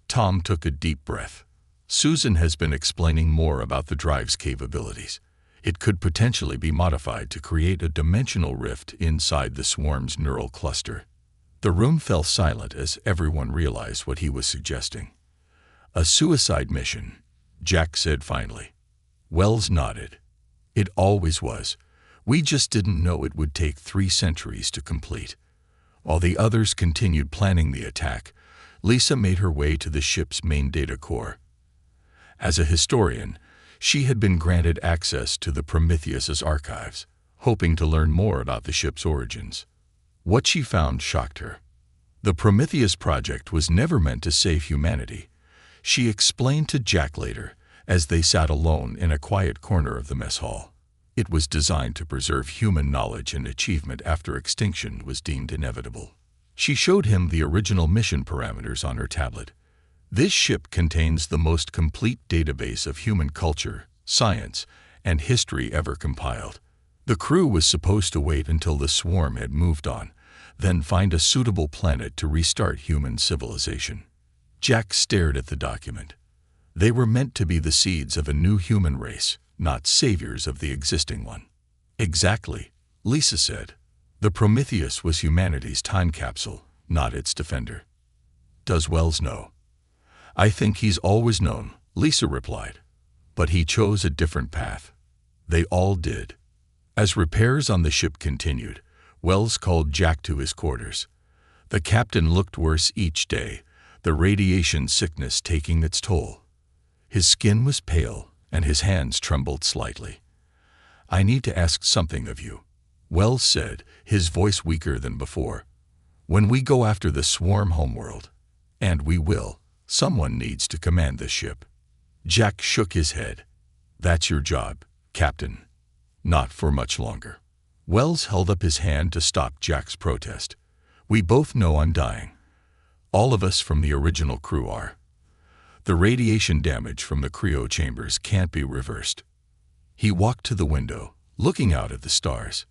Tom took a deep breath. "Susan has been explaining more about the drive's capabilities. It could potentially be modified to create a dimensional rift inside the swarm's neural cluster." The room fell silent as everyone realized what he was suggesting. "A suicide mission," Jack said finally. Wells nodded. "It always was. We just didn't know it would take 3 centuries to complete." While the others continued planning the attack, Lisa made her way to the ship's main data core. As a historian, she had been granted access to the Prometheus's archives, hoping to learn more about the ship's origins. What she found shocked her. The Prometheus project was never meant to save humanity. She explained to Jack later, as they sat alone in a quiet corner of the mess hall. It was designed to preserve human knowledge and achievement after extinction was deemed inevitable. She showed him the original mission parameters on her tablet. "This ship contains the most complete database of human culture, science, and history ever compiled." The crew was supposed to wait until the swarm had moved on, then find a suitable planet to restart human civilization. Jack stared at the document. They were meant to be the seeds of a new human race, not saviors of the existing one. "Exactly," Lisa said. "The Prometheus was humanity's time capsule, not its defender." "Does Wells know?" I think he's always known, Lisa replied. But he chose a different path. They all did. As repairs on the ship continued, Wells called Jack to his quarters. The captain looked worse each day, the radiation sickness taking its toll. His skin was pale, and his hands trembled slightly. I need to ask something of you, Wells said, his voice weaker than before. When we go after the swarm homeworld, and we will, someone needs to command this ship. Jack shook his head. That's your job, Captain. Not for much longer. Wells held up his hand to stop Jack's protest. We both know I'm dying. All of us from the original crew are. The radiation damage from the cryo chambers can't be reversed. He walked to the window, looking out at the stars.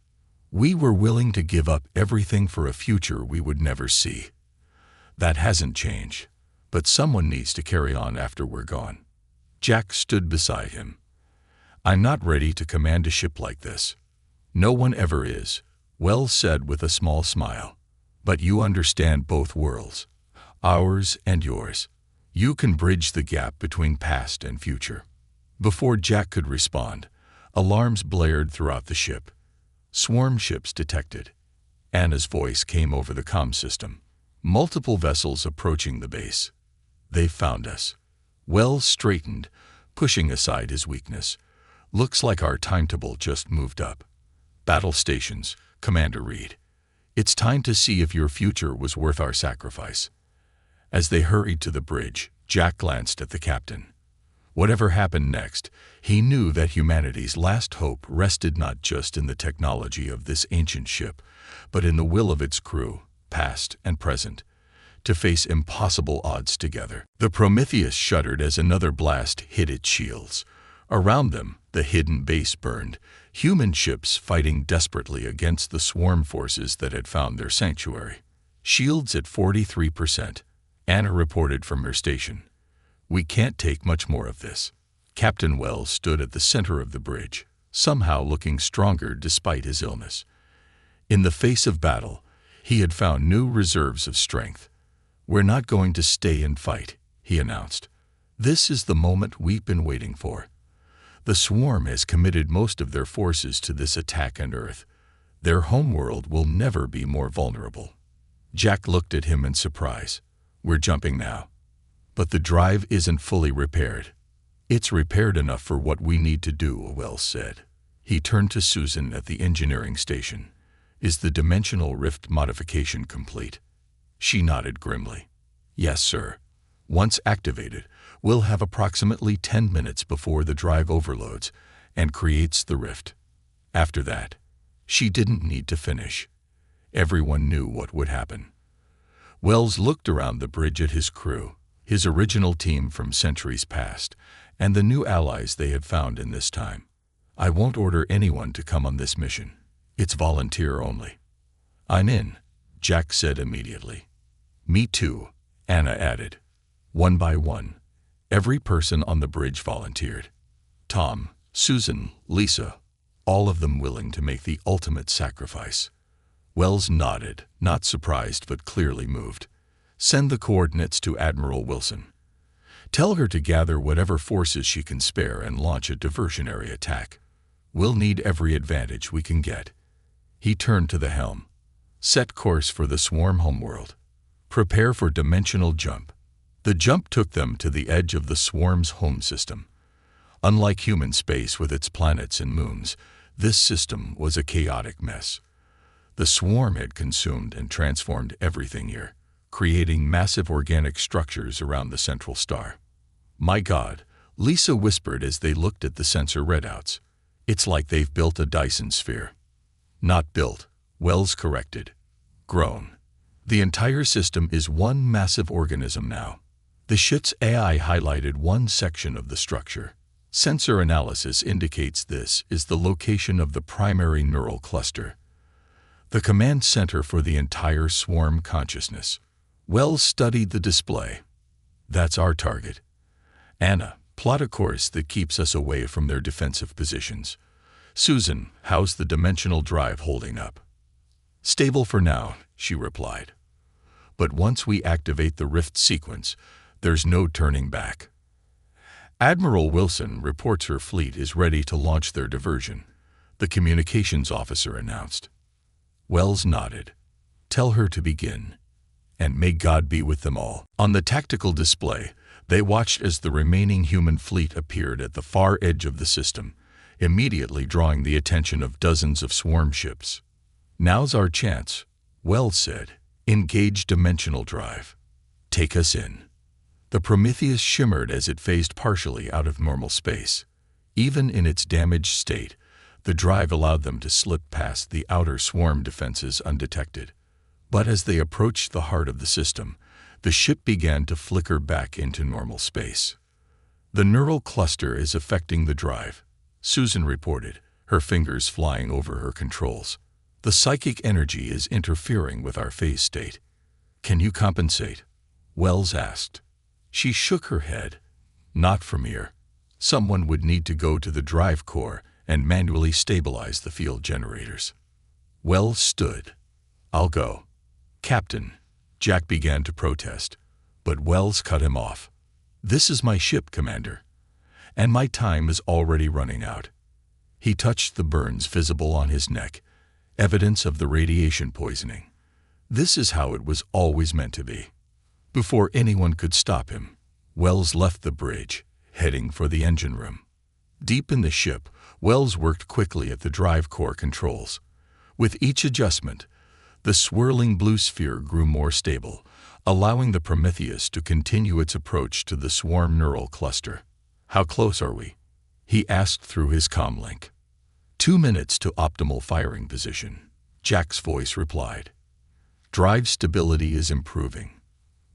We were willing to give up everything for a future we would never see. That hasn't changed, but someone needs to carry on after we're gone. Jack stood beside him. I'm not ready to command a ship like this. No one ever is, Wells said with a small smile. But you understand both worlds, ours and yours. You can bridge the gap between past and future. Before Jack could respond, alarms blared throughout the ship. Swarm ships detected. Anna's voice came over the comm system. Multiple vessels approaching the base. They found us. Wells straightened, pushing aside his weakness. Looks like our timetable just moved up. Battle stations, Commander Reed. It's time to see if your future was worth our sacrifice. As they hurried to the bridge, Jack glanced at the captain. Whatever happened next, he knew that humanity's last hope rested not just in the technology of this ancient ship, but in the will of its crew, past and present, to face impossible odds together. The Prometheus shuddered as another blast hit its shields. Around them, the hidden base burned, human ships fighting desperately against the swarm forces that had found their sanctuary. Shields at 43%. Anna reported from her station. We can't take much more of this. Captain Wells stood at the center of the bridge, somehow looking stronger despite his illness. In the face of battle, he had found new reserves of strength. We're not going to stay and fight, he announced. This is the moment we've been waiting for. The swarm has committed most of their forces to this attack on Earth. Their homeworld will never be more vulnerable. Jack looked at him in surprise. We're jumping now. But the drive isn't fully repaired. It's repaired enough for what we need to do, Wells said. He turned to Susan at the engineering station. Is the dimensional rift modification complete? She nodded grimly. Yes, sir. Once activated, we'll have approximately 10 minutes before the drive overloads and creates the rift. After that, she didn't need to finish. Everyone knew what would happen. Wells looked around the bridge at his crew, his original team from centuries past, and the new allies they had found in this time. I won't order anyone to come on this mission. It's volunteer only. I'm in, Jack said immediately. Me too, Anna added. One by one, every person on the bridge volunteered. Tom, Susan, Lisa, all of them willing to make the ultimate sacrifice. Wells nodded, not surprised but clearly moved. Send the coordinates to Admiral Wilson. Tell her to gather whatever forces she can spare and launch a diversionary attack. We'll need every advantage we can get. He turned to the helm. Set course for the swarm homeworld. Prepare for dimensional jump. The jump took them to the edge of the swarm's home system. Unlike human space with its planets and moons, this system was a chaotic mess. The swarm had consumed and transformed everything here, creating massive organic structures around the central star. My God, Lisa whispered as they looked at the sensor readouts. It's like they've built a Dyson sphere. Not built, Wells corrected. Grown. The entire system is one massive organism now. The ship's AI highlighted one section of the structure. Sensor analysis indicates this is the location of the primary neural cluster, the command center for the entire swarm consciousness. Wells studied the display. That's our target. Anna, plot a course that keeps us away from their defensive positions. Susan, how's the dimensional drive holding up? Stable for now, she replied. But once we activate the rift sequence, There's no turning back. Admiral Wilson reports her fleet is ready to launch their diversion, the communications officer announced. Wells nodded. Tell her to begin, and may God be with them all. On the tactical display, they watched as the remaining human fleet appeared at the far edge of the system, immediately drawing the attention of dozens of swarm ships. Now's our chance, Wells said. Engage dimensional drive. Take us in. The Prometheus shimmered as it phased partially out of normal space. Even in its damaged state, the drive allowed them to slip past the outer swarm defenses undetected. But as they approached the heart of the system, the ship began to flicker back into normal space. The neural cluster is affecting the drive, Susan reported, her fingers flying over her controls. The psychic energy is interfering with our phase state. Can you compensate? Wells asked. She shook her head. Not from here. Someone would need to go to the drive core and manually stabilize the field generators. Wells stood. I'll go. Captain, Jack began to protest, but Wells cut him off. This is my ship, Commander, and my time is already running out. He touched the burns visible on his neck, evidence of the radiation poisoning. This is how it was always meant to be. Before anyone could stop him, Wells left the bridge, heading for the engine room. Deep in the ship, Wells worked quickly at the drive core controls. With each adjustment, the swirling blue sphere grew more stable, allowing the Prometheus to continue its approach to the swarm neural cluster. How close are we? He asked through his comlink. 2 minutes to optimal firing position, Jack's voice replied. Drive stability is improving.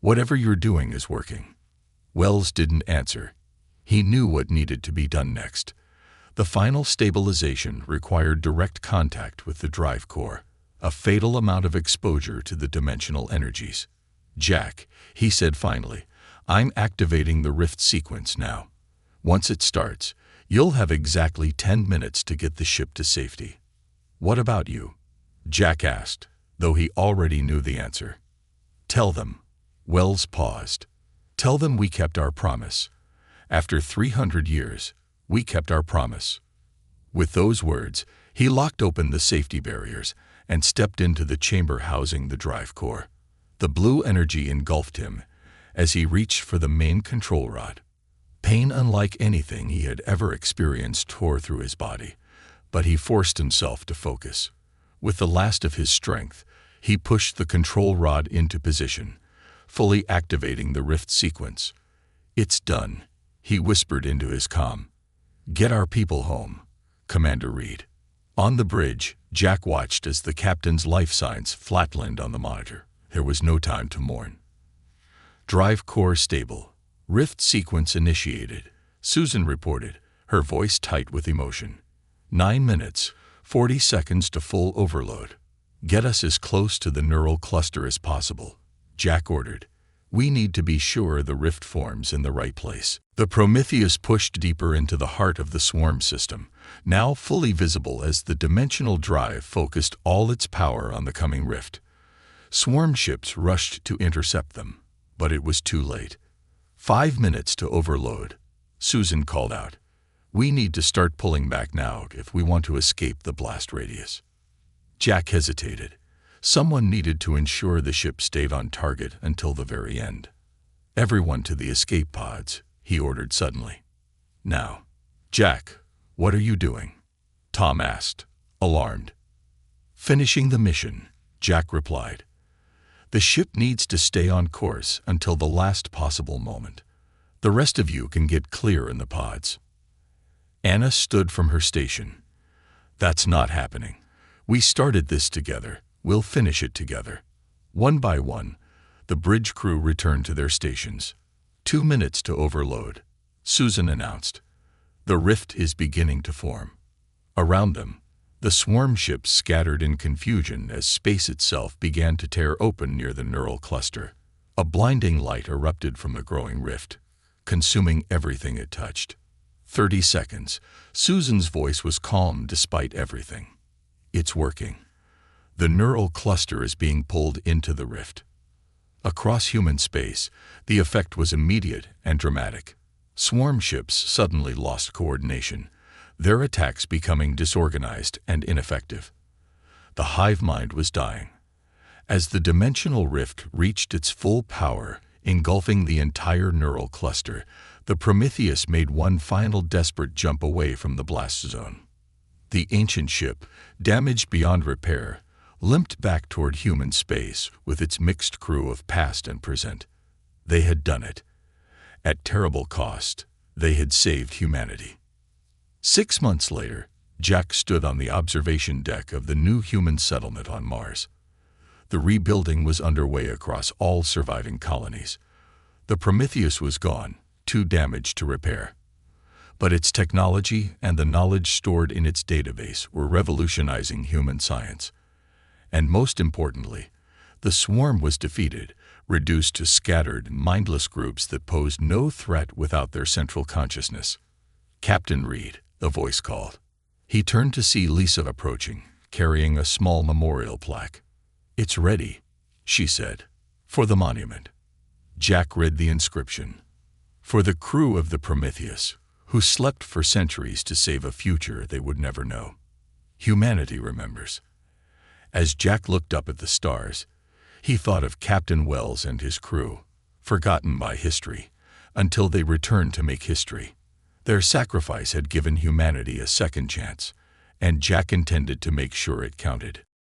Whatever you're doing is working. Wells didn't answer. He knew what needed to be done next. The final stabilization required direct contact with the drive core, a fatal amount of exposure to the dimensional energies. Jack, he said finally, I'm activating the rift sequence now. Once it starts, you'll have exactly 10 minutes to get the ship to safety. What about you? Jack asked, though he already knew the answer. Tell them. Wells paused. Tell them we kept our promise. After 300 years, we kept our promise. With those words, he locked open the safety barriers and stepped into the chamber housing the drive core. The blue energy engulfed him as he reached for the main control rod. Pain unlike anything he had ever experienced tore through his body, but he forced himself to focus. With the last of his strength, he pushed the control rod into position, fully activating the rift sequence. It's done, he whispered into his comm. Get our people home, Commander Reed. On the bridge, Jack watched as the captain's life signs flatlined on the monitor. There was no time to mourn. Drive core stable. Rift sequence initiated, Susan reported, her voice tight with emotion. 9 minutes, 40 seconds to full overload. Get us as close to the neural cluster as possible, Jack ordered. We need to be sure the rift forms in the right place. The Prometheus pushed deeper into the heart of the swarm system, now fully visible as the dimensional drive focused all its power on the coming rift. Swarm ships rushed to intercept them, but it was too late. 5 minutes to overload, Susan called out. We need to start pulling back now if we want to escape the blast radius. Jack hesitated. Someone needed to ensure the ship stayed on target until the very end. Everyone to the escape pods, he ordered suddenly. Now. Jack, what are you doing? Tom asked, alarmed. Finishing the mission, Jack replied. The ship needs to stay on course until the last possible moment. The rest of you can get clear in the pods. Anna stood from her station. That's not happening. We started this together. We'll finish it together. One by one, the bridge crew returned to their stations. 2 minutes to overload, Susan announced. The rift is beginning to form. Around them, the swarm ships scattered in confusion as space itself began to tear open near the neural cluster. A blinding light erupted from the growing rift, consuming everything it touched. 30 seconds. Susan's voice was calm despite everything. It's working. The neural cluster is being pulled into the rift. Across human space, the effect was immediate and dramatic. Swarm ships suddenly lost coordination, their attacks becoming disorganized and ineffective. The hive mind was dying. As the dimensional rift reached its full power, engulfing the entire neural cluster, the Prometheus made one final desperate jump away from the blast zone. The ancient ship, damaged beyond repair, limped back toward human space with its mixed crew of past and present. They had done it. At terrible cost, they had saved humanity. 6 months later, Jack stood on the observation deck of the new human settlement on Mars. The rebuilding was underway across all surviving colonies. The Prometheus was gone, too damaged to repair. But its technology and the knowledge stored in its database were revolutionizing human science. And most importantly, the swarm was defeated, reduced to scattered, mindless groups that posed no threat without their central consciousness. "Captain Reed," a voice called. He turned to see Lisa approaching, carrying a small memorial plaque. "It's ready," she said, "for the monument." Jack read the inscription. "For the crew of the Prometheus, who slept for centuries to save a future they would never know. Humanity remembers." As Jack looked up at the stars, he thought of Captain Wells and his crew, forgotten by history, until they returned to make history. Their sacrifice had given humanity a second chance, and Jack intended to make sure it counted.